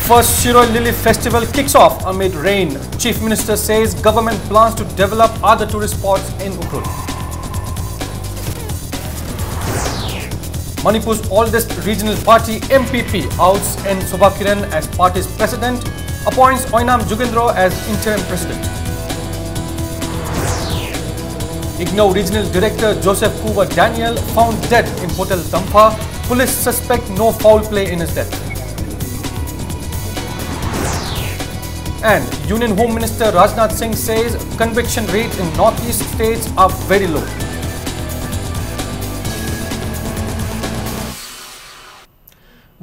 First Shiroi Lily Festival kicks off amid rain. Chief Minister says government plans to develop other tourist spots in Ukhrul. Manipur's oldest regional party MPP outs N. Sobhakiran as party's president, appoints Oinam Jugendro as interim president. IGNOU Regional Director Joseph Kuba Daniel found dead in Hotel Tampa. Police suspect no foul play in his death. And Union Home Minister Rajnath Singh says conviction rates in northeast states are very low.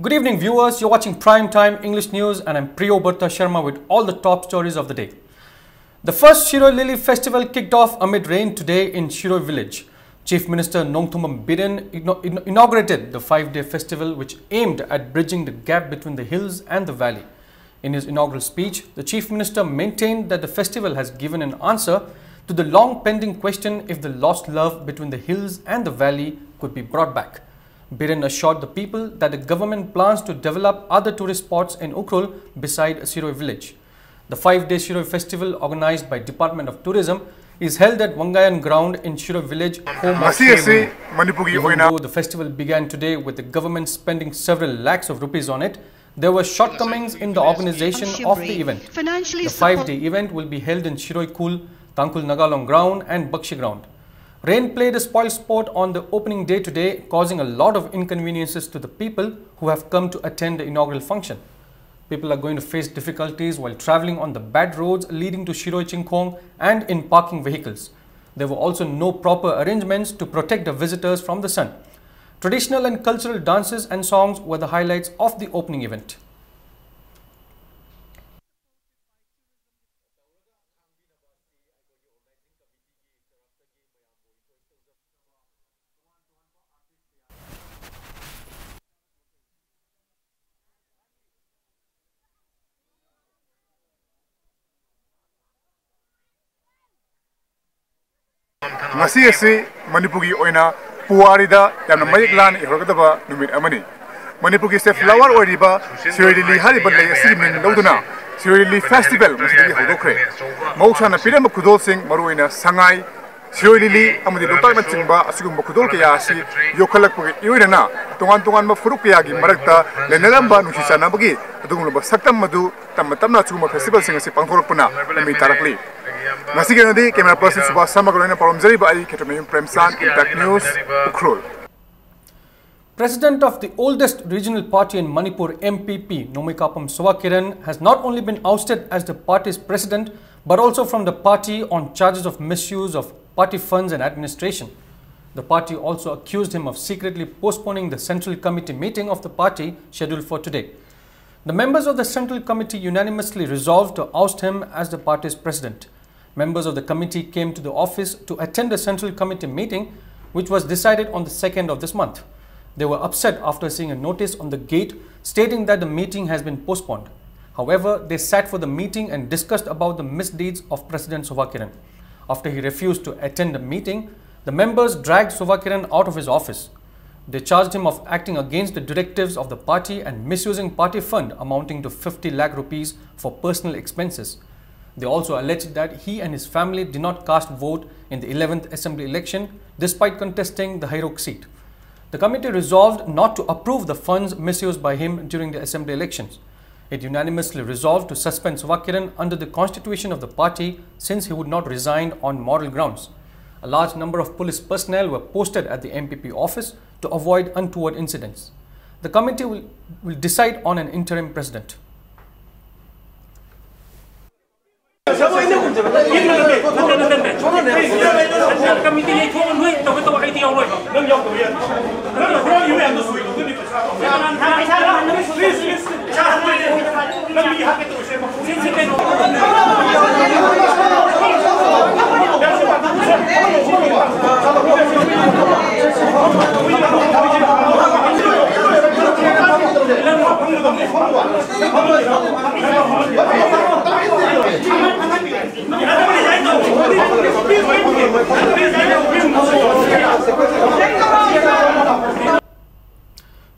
Good evening viewers, you're watching Prime Time English News and I'm Priyo Bharta Sharma with all the top stories of the day. The first Shiroi Lily Festival kicked off amid rain today in Shiroi village. Chief Minister Nongthumbam Biren inaugurated the 5-day festival which aimed at bridging the gap between the hills and the valley. In his inaugural speech, the Chief Minister maintained that the festival has given an answer to the long-pending question if the lost love between the hills and the valley could be brought back. Biren assured the people that the government plans to develop other tourist spots in Ukhrul beside Shiroi village. The 5-day Shiroi festival, organized by Department of Tourism, is held at Wangayan ground in Shiroi village, home of Even though the festival began today with the government spending several lakhs of rupees on it, there were shortcomings in the organization of the event. The 5-day event will be held in Shiroi Kul, Tangkul Nagalong ground and Bakshi ground. Rain played a spoil sport on the opening day today, causing a lot of inconveniences to the people who have come to attend the inaugural function. People are going to face difficulties while travelling on the bad roads leading to Shiroi Chingkhong and in parking vehicles. There were also no proper arrangements to protect the visitors from the sun. Traditional and cultural dances and songs were the highlights of the opening event. Manipur Puarida, Yamna Mayiklan, Hirokataba, Numit Amani. Manipur is a flower or river, Shiroi Lily Haribal, Simin Loduna, Shiroi Lily Festival, which is Hodokre. Mokshan, Pidam Kudol Singh, Maruina, Sangai, Shiroi Lily, Amadi Lotan Timba, Asum Kudolkiasi, Yokalak, Urina, Tuan Mafurukiagi, Marakta, Lenelamba, Nushisana Bagi, Dunga Saktam Madu, Tamatama Tuma Festival Singers, Pankorpuna, and Mitarakli. Nasiganadi, camera person Subha Samagrana Paramzari by Ketamayum Premsan, Impact News, Ukhrul. President of the oldest regional party in Manipur, MPP, Nomikapam Sobhakiran, has not only been ousted as the party's president, but also from the party on charges of misuse of party funds and administration. The party also accused him of secretly postponing the Central Committee meeting of the party scheduled for today. The members of the Central Committee unanimously resolved to oust him as the party's president. Members of the committee came to the office to attend the Central Committee meeting, which was decided on the 2nd of this month. They were upset after seeing a notice on the gate stating that the meeting has been postponed. However, they sat for the meeting and discussed about the misdeeds of President Sobhakiran. After he refused to attend the meeting, the members dragged Sobhakiran out of his office. They charged him of acting against the directives of the party and misusing party fund amounting to 50 lakh rupees for personal expenses. They also alleged that he and his family did not cast vote in the 11th Assembly election despite contesting the Hairok seat. The committee resolved not to approve the funds misused by him during the Assembly elections. It unanimously resolved to suspend Sobhakiran under the constitution of the party since he would not resign on moral grounds. A large number of police personnel were posted at the MPP office to avoid untoward incidents. The committee will decide on an interim president.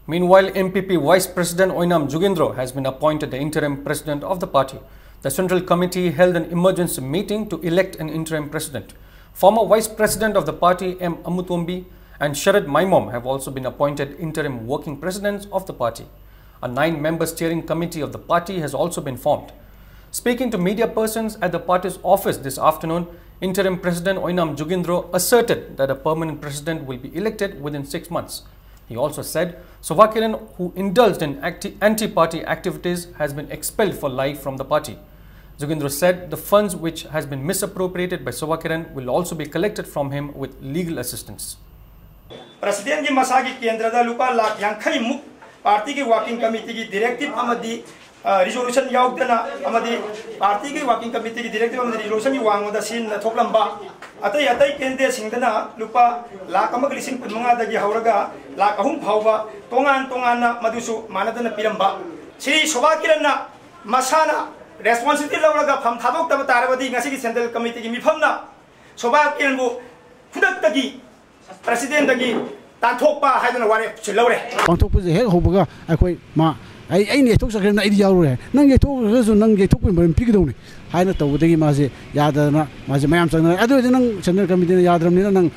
Meanwhile, MPP Vice President Oinam Jugendro has been appointed the interim president of the party. The Central Committee held an emergency meeting to elect an interim president. Former Vice President of the party M. Amutombi and Sharad Maimom have also been appointed interim working presidents of the party. A 9-member steering committee of the party has also been formed. Speaking to media persons at the party's office this afternoon, interim president Oinam Jugendro asserted that a permanent president will be elected within 6 months. He also said Sovakiran, who indulged in anti-party activities, has been expelled for life from the party. Jugendro said the funds which has been misappropriated by Sovakiran will also be collected from him with legal assistance. President ki masagi kendra da lupa lakh yankhai muk party ki working committee ki directive amadi resolution yaugdana amadi party ki working committee ki directive amadi resolution ki wangda sin thoklamba atai kende singdana lupa lakh amak lising punmanga dagi hauraga lakh ahum phawba tongan na madusu manadana piramba Sri Sovakiran na masana responsibility lauraga pham thadok taba tarabadi ngasi ki central committee ki mifamna Sovakiran bu khudak tagi President dagi tanthokpa haidana ware chilawre tanthokpa je hek hobaga akoi ma ai ne thok sakre na idi yaure nang ye thok resu nang ye thok pin pigdoni haina tawdagi ma je yadana ma je mayam changna adu je nang central committee yadram ni nang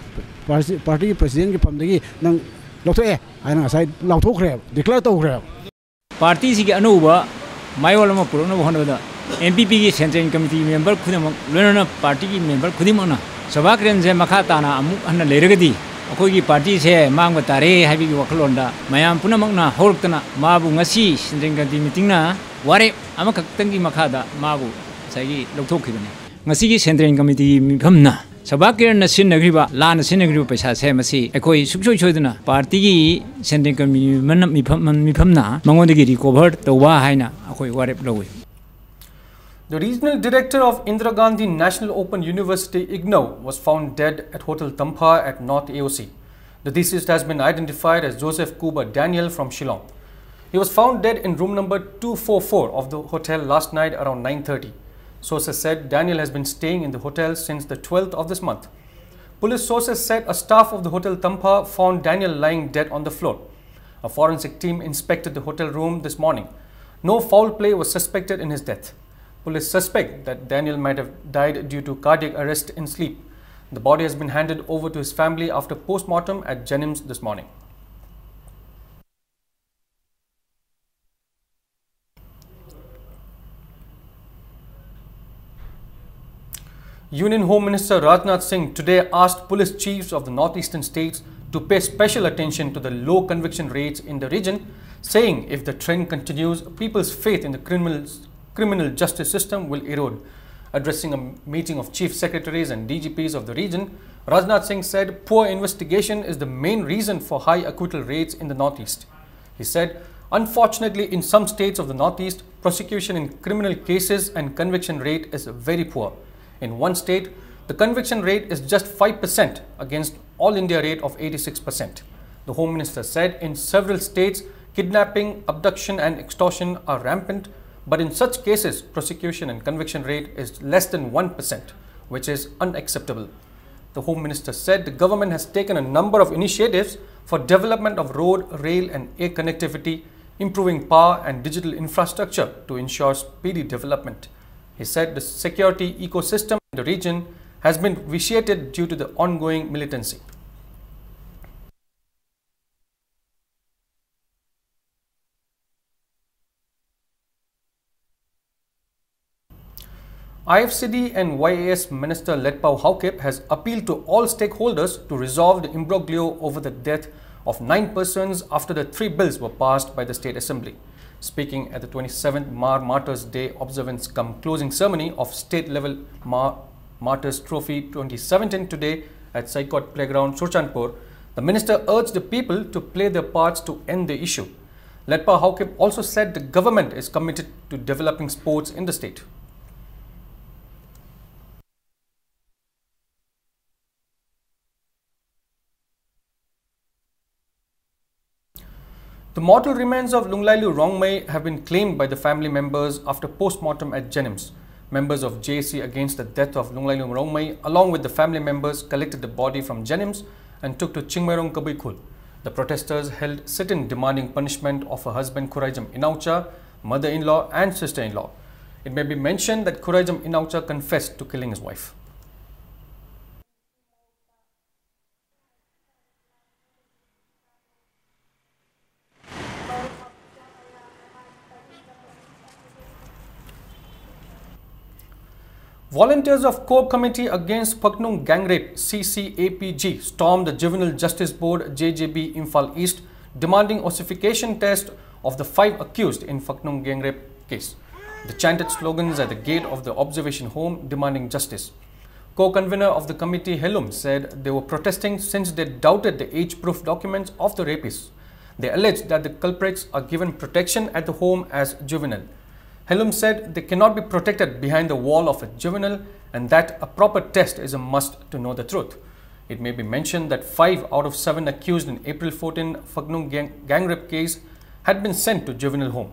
party president ki phamdagi nang lokthok haina sai lokthokre declare tawkre party si ki anuba mayol ma purona honda MPP ki central committee member khudam lona party ki member khudimona Sovakiran je makha tana amuk anna leragadi akoi gi party se mangba tare habi gi waklonda mayam punamakna horktana mabu ngasi central committee meeting na ware amakaktangi makhada mabu sagi lokthokibane ngasi gi central committee mifamna Sovakiran na sinagriba lana sinagriba paisa se masi akoi suksoi choiduna party gi central committee mifamna mangondagi recover tawwa haina akoi ware lowi. The regional director of Indira Gandhi National Open University IGNOU was found dead at Hotel Tampa at North AOC. The deceased has been identified as Joseph Kuba Daniel from Shillong. He was found dead in room number 244 of the hotel last night around 9:30. Sources said Daniel has been staying in the hotel since the 12th of this month. Police sources said a staff of the Hotel Tampa found Daniel lying dead on the floor. A forensic team inspected the hotel room this morning. No foul play was suspected in his death. Police suspect that Daniel might have died due to cardiac arrest in sleep. The body has been handed over to his family after post-mortem at Jennings this morning. Union Home Minister Rajnath Singh today asked police chiefs of the northeastern states to pay special attention to the low conviction rates in the region, saying if the trend continues, people's faith in the criminal justice system will erode. Addressing a meeting of chief secretaries and DGPs of the region, Rajnath Singh said poor investigation is the main reason for high acquittal rates in the northeast. He said, unfortunately, in some states of the northeast, prosecution in criminal cases and conviction rate is very poor. In one state, the conviction rate is just 5% against all India rate of 86%. The Home Minister said in several states, kidnapping, abduction and extortion are rampant, but in such cases, prosecution and conviction rate is less than 1%, which is unacceptable. The Home Minister said the government has taken a number of initiatives for development of road, rail and air connectivity, improving power and digital infrastructure to ensure speedy development. He said the security ecosystem in the region has been vitiated due to the ongoing militancy. IFCD and YAS Minister Letpao Haokip has appealed to all stakeholders to resolve the imbroglio over the death of 9 persons after the 3 bills were passed by the State Assembly. Speaking at the 27th Mar Martyrs Day observance cum closing ceremony of state-level Martyrs Trophy 2017 today at Saikot Playground, Surchanpur, the minister urged the people to play their parts to end the issue. Letpao Haokip also said the government is committed to developing sports in the state. The mortal remains of Lunglailu Rongmei have been claimed by the family members after post-mortem at Jennings. Members of JAC against the death of Lunglailu Rongmei, along with the family members, collected the body from Jennings and took to Chingmairong Kabuikhul. The protesters held sit-in demanding punishment of her husband Khuraijam Inaucha, mother-in-law and sister-in-law. It may be mentioned that Khuraijam Inaucha confessed to killing his wife. Volunteers of Core Committee Against Phaknung Gang Rape CCAPG stormed the Juvenile Justice Board JJB Imphal East demanding ossification test of the 5 accused in Phaknung Gang Rape case. They chanted slogans at the gate of the observation home demanding justice. Co-convener of the committee Helum said they were protesting since they doubted the age-proof documents of the rapists. They alleged that the culprits are given protection at the home as juvenile. Helum said they cannot be protected behind the wall of a juvenile and that a proper test is a must to know the truth. It may be mentioned that 5 out of 7 accused in April 14 Phaknung gang rape case had been sent to juvenile home.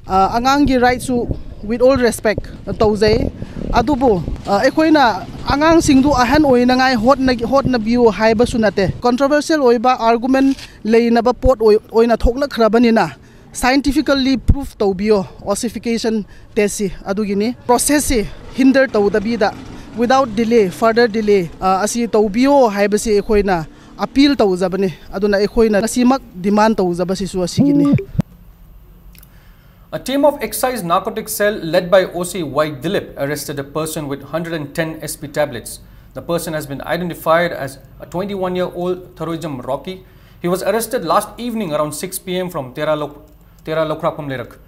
Angangi rights with all respect tawzai adubu ekhoi angang singdu ahan oinangai hot na view haiba sunate controversial oiba argument leinaba pot oina thokna khrabani na scientifically proof tawbio ossification test adugini process hinder tawdabida without delay further delay asi tawbio haibasi ekhoina appeal tawjabani aduna ekhoina ngasimak demand tawjabasi su asigini. A team of excise narcotics cell led by OC Y Dilip arrested a person with 110 SP tablets. The person has been identified as a 21-year-old Tharoijam Rocky. He was arrested last evening around 6 p.m. from Tera Lokrapam Lerak.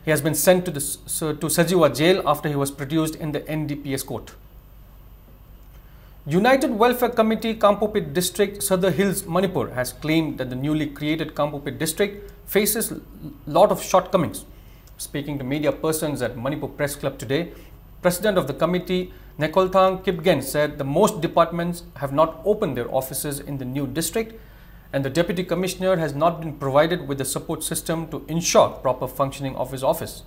He has been sent to Sajiwa jail after he was produced in the NDPS court. United Welfare Committee Kampopit District, Sadar Hills, Manipur has claimed that the newly created Kampopit district faces a lot of shortcomings. Speaking to media persons at Manipur Press Club today, President of the committee, Nekolthang Kipgen, said the most departments have not opened their offices in the new district and the Deputy Commissioner has not been provided with the support system to ensure proper functioning of his office.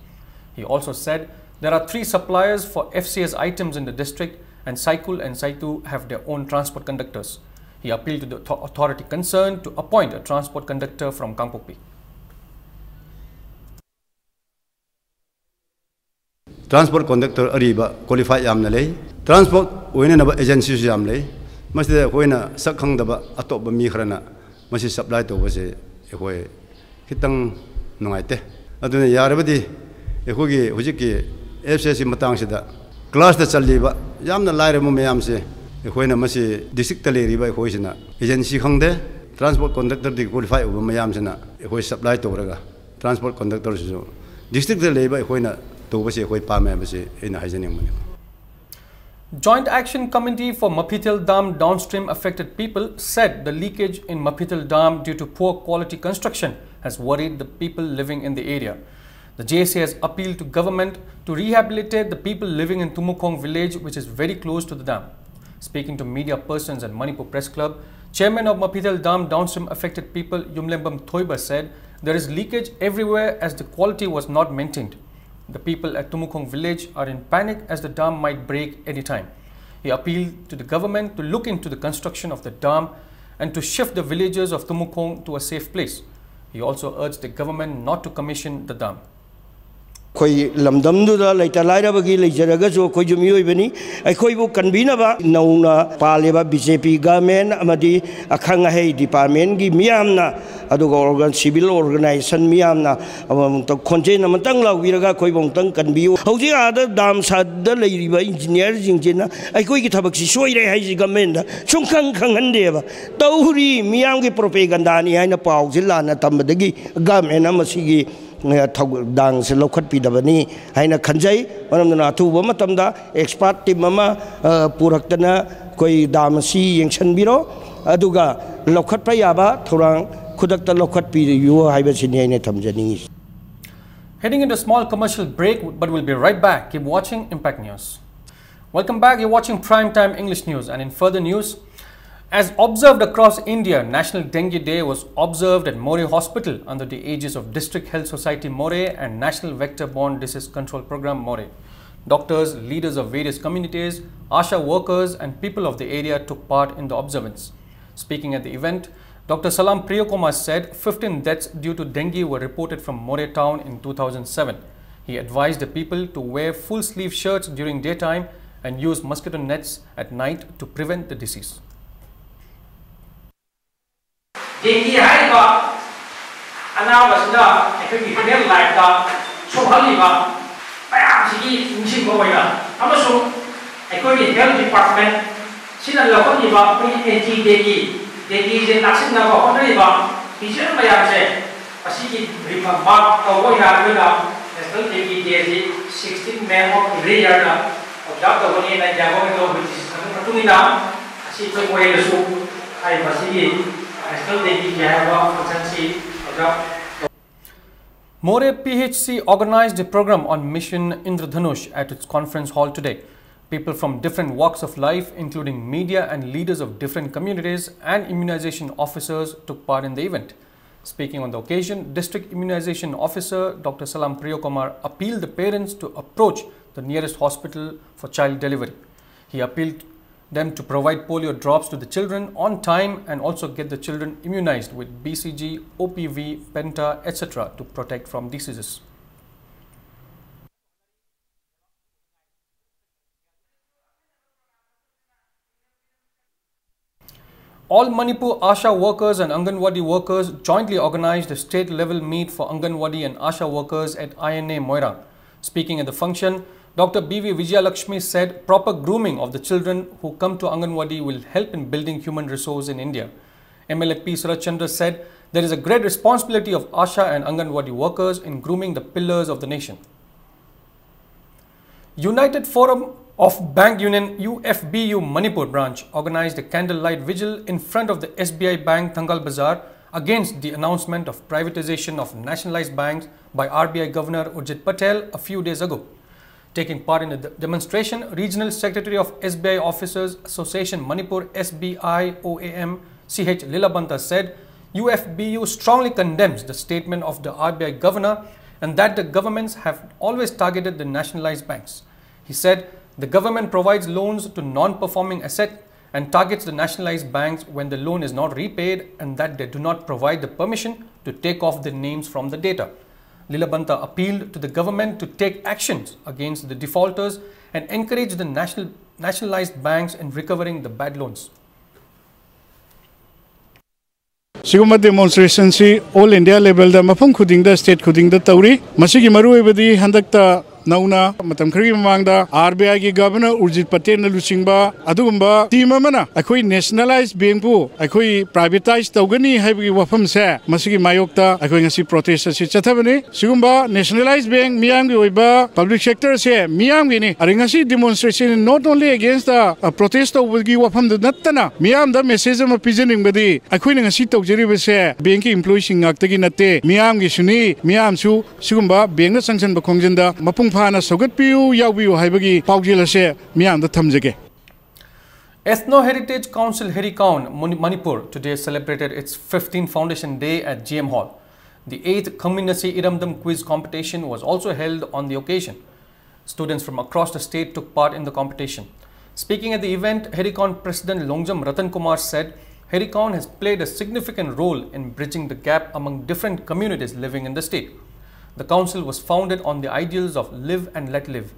He also said there are 3 suppliers for FCS items in the district and Saikul and Saitu have their own transport conductors. He appealed to the authority concerned to appoint a transport conductor from Kangpopi. Transport conductor ariba qualified yamna lei transport oina na agency yam lei masida hoina sakhang daba atop mi khrana masi supply to base ehoi hitang nungaite aduna yarabadi ehogi hujiki FCC matang sida class da challiba yamna laire mo mayam se ehoina masi district ta leriba ehoisina agency khangde transport conductor di qualify oba mayam sina ehoi supply to raga transport conductor so district ta leba ehoina Joint Action Committee for Mapitel Dam downstream affected people said the leakage in Mapitel Dam due to poor quality construction has worried the people living in the area. The JSA has appealed to government to rehabilitate the people living in Tumukong village, which is very close to the dam. Speaking to media persons at Manipur Press Club, Chairman of Mapitel Dam downstream affected people Yumlembam Thoiba said there is leakage everywhere as the quality was not maintained. The people at Tumukong village are in panic as the dam might break any time. He appealed to the government to look into the construction of the dam and to shift the villagers of Tumukong to a safe place. He also urged the government not to commission the dam. Koi lamdam du da laita laira bagi leijaraga jo koi jumi oibani ai koi bu kanbina ba nauna paleba BJP government amadi akhanga hei department gi miyamna aduga civil organization miyamna to khonje na matang lawiraga koi bongtang kanbiu hauji ada dam sad da leiriba engineer jingjena ai koi gi thabak si soire hai ji government da sungkhang khangande ba tawri miyam gi propaganda ni haina pau jilana tambadagi government amasigi dang se lokhat pidabani haina khanjai manamna thuba matamda expert team ama puraktana koi damasi yengchan biro aduga lokhat pa yaba thorang khudakta lokhat pi yu haiba sini haina thamjani. Heading into a small commercial break, but we'll be right back. Keep watching Impact News. Welcome back. You're watching Primetime English News, and in further news, as observed across India, National Dengue Day was observed at Moreh Hospital under the aegis of District Health Society Moreh and National Vector-Borne Disease Control Program Moreh. Doctors, leaders of various communities, ASHA workers and people of the area took part in the observance. Speaking at the event, Dr. Salam Priyokumar said 15 deaths due to dengue were reported from More town in 2007. He advised the people to wear full-sleeve shirts during daytime and use mosquito nets at night to prevent the disease. Dengue haiba anabasna ekoi health life da sohaliba bayam sigi ingsin boyga amaso ekoi health department sina lokoniba anti dengue je naksinna ba honaiba teacher bayam se asigi rima mark toyga rina national dengue day 16 May of every year da observe the one in Jago to which is patungina asi koi moye su ai basigi More PHC organized a program on Mission Indradhanush at its conference hall today. People from different walks of life, including media and leaders of different communities and immunization officers, took part in the event. Speaking on the occasion, District Immunization Officer Dr. Salam Priyokumar appealed the parents to approach the nearest hospital for child delivery. He appealed them to provide polio drops to the children on time and also get the children immunized with BCG, OPV, Penta, etc. to protect from diseases. All Manipur ASHA workers and Anganwadi workers jointly organized a state-level meet for Anganwadi and ASHA workers at INA Moirang. Speaking at the function, Dr. B.V. Vijayalakshmi said proper grooming of the children who come to Anganwadi will help in building human resource in India. MLA P. Sarath Chandra said there is a great responsibility of ASHA and Anganwadi workers in grooming the pillars of the nation. United Forum of Bank Union UFBU Manipur branch organized a candlelight vigil in front of the SBI Bank Thangal Bazaar against the announcement of privatization of nationalized banks by RBI Governor Urjit Patel a few days ago. Taking part in the demonstration, Regional Secretary of SBI Officers Association Manipur SBI OAM CH Lilabanta said UFBU strongly condemns the statement of the RBI Governor and that the governments have always targeted the nationalized banks. He said the government provides loans to non-performing assets and targets the nationalized banks when the loan is not repaid and that they do not provide the permission to take off the names from the data. Lilabanta appealed to the government to take actions against the defaulters and encourage the nationalized banks in recovering the bad loans. Siguma demonstration si all India level da mafam khuding da state khuding da tauri masigi maru ebadi handakta nauna matam khari mamangda RBI gi governor Urjit Patel na lusingba adugumba team amana akhoi nationalized bank pu akhoi privatize tawgani haibgi wafam se masigi mayokta akhoi ngasi protest si chathabani sigumba nationalized bank miyang gi oiba public sector se miyang gi ni aringasi demonstration not only against the protest of gi wafam da nattana miyam da message ma pijening badi akhoi ngasi tawjeri se bank ki employee singak nate miyam gi suni miyam su sigumba bank na sanction ba khongjinda mapung Ethno-Heritage Council Herikaun, Manipur today celebrated its 15th Foundation Day at GM Hall. The 8th Community Iramdam Quiz Competition was also held on the occasion. Students from across the state took part in the competition. Speaking at the event, Herikaun President Longjam Ratan Kumar said Herikaun has played a significant role in bridging the gap among different communities living in the state. The council was founded on the ideals of live and let live.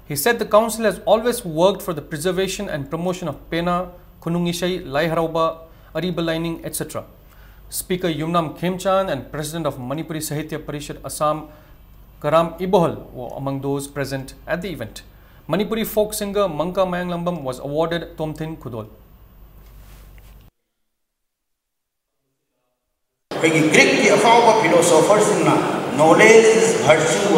He said the council has always worked for the preservation and promotion of Pena, Kunungishai, Laiharauba, Aribalining, etc. Speaker Yumnam Khemchan and President of Manipuri Sahitya Parishad Assam, Karam Ibohal, were among those present at the event. Manipuri folk singer Manka Mayanglambam was awarded Tomthin Kudol. Knowledge is virtue.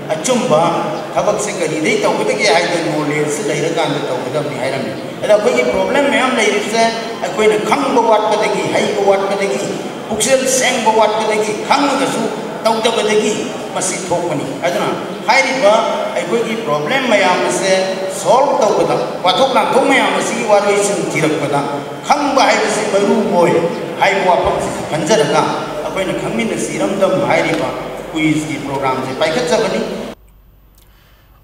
Achumba, Tabak they talk with the knowledge, later than the talk with the Hiram. And a big problem, ma'am, ladies said, I'm going to come to what Padaki, Haigo what Padaki, Uxel sang what Padaki, come the soup, talk the Padaki, must see Tokani. I don't know. Haiba, I will give problem, ma'am, said, solve the Buddha. What Tokla Tomam, see what is in Tirapada. Come by the Sibaru boy, Haiwa Panzeraka. When you come in the serum, the Haiba, who is the program,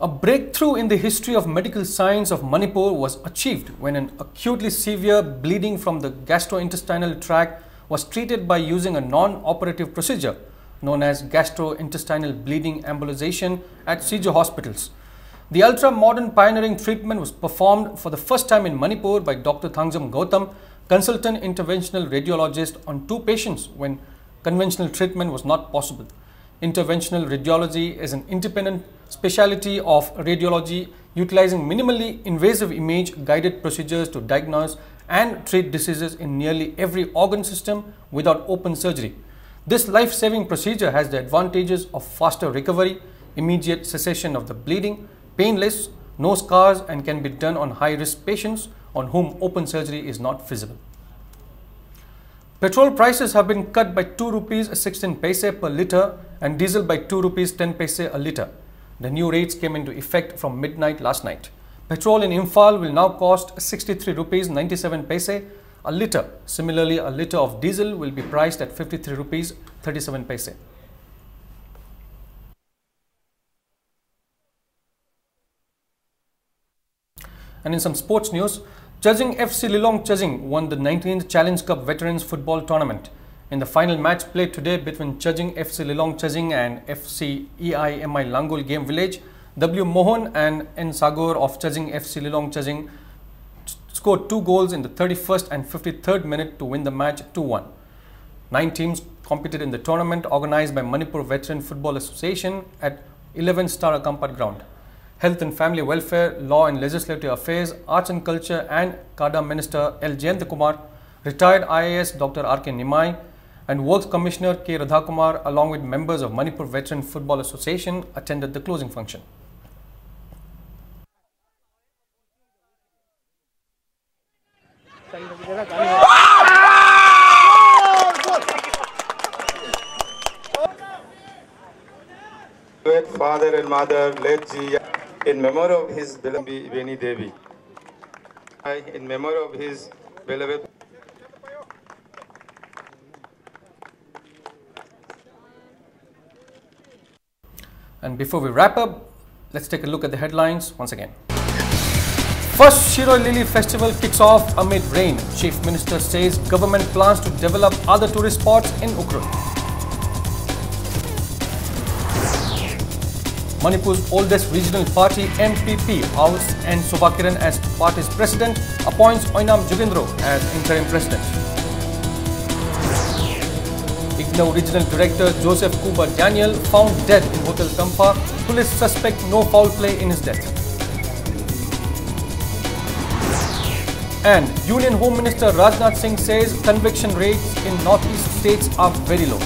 A breakthrough in the history of medical science of Manipur was achieved when an acutely severe bleeding from the gastrointestinal tract was treated by using a non-operative procedure known as gastrointestinal bleeding embolization at CJ hospitals. The ultra-modern pioneering treatment was performed for the first time in Manipur by Dr. Thangjam Gautam, consultant interventional radiologist, on 2 patients when conventional treatment was not possible. Interventional radiology is an independent specialty of radiology utilizing minimally invasive image-guided procedures to diagnose and treat diseases in nearly every organ system without open surgery. This life-saving procedure has the advantages of faster recovery, immediate cessation of the bleeding, painless, no scars, and can be done on high-risk patients on whom open surgery is not feasible. Petrol prices have been cut by 2 rupees 16 paise per litre and diesel by 2 rupees 10 paise a litre. The new rates came into effect from midnight last night. Petrol in Imphal will now cost 63 rupees 97 paise a litre. Similarly, a litre of diesel will be priced at 53 rupees 37 paise. And in some sports news, Chajing FC Lilong Chajing won the 19th Challenge Cup Veterans Football Tournament. In the final match played today between Chajing FC Lilong Chajing and FC EIMI Langul Game Village, W. Mohan and N. Sagor of Chajing FC Lilong Chajing scored 2 goals in the 31st and 53rd minute to win the match 2-1. 9 teams competed in the tournament organized by Manipur Veteran Football Association at 11-star Akampat ground. Health and Family Welfare, Law and Legislative Affairs, Arts and Culture and Kada Minister L. Jayantakumar, retired IAS Dr. R. K. Nimai and Works Commissioner K. Radhakumar along with members of Manipur Veteran Football Association attended the closing function. Great father and mother, late Ji, in memory of his beloved Veni Devi. In memory of his beloved. And before we wrap up, let's take a look at the headlines once again. First Shiroi Lily Festival kicks off amid rain. Chief Minister says government plans to develop other tourist spots in Ukhrul. Manipur's oldest regional party, MPP, ousts N. Sobakiran as party's president, appoints Oinam Jugendro as interim president. IGNOU Regional Director Joseph Kuba Daniel found dead in Hotel Kampa. Police suspect no foul play in his death. And Union Home Minister Rajnath Singh says conviction rates in northeast states are very low.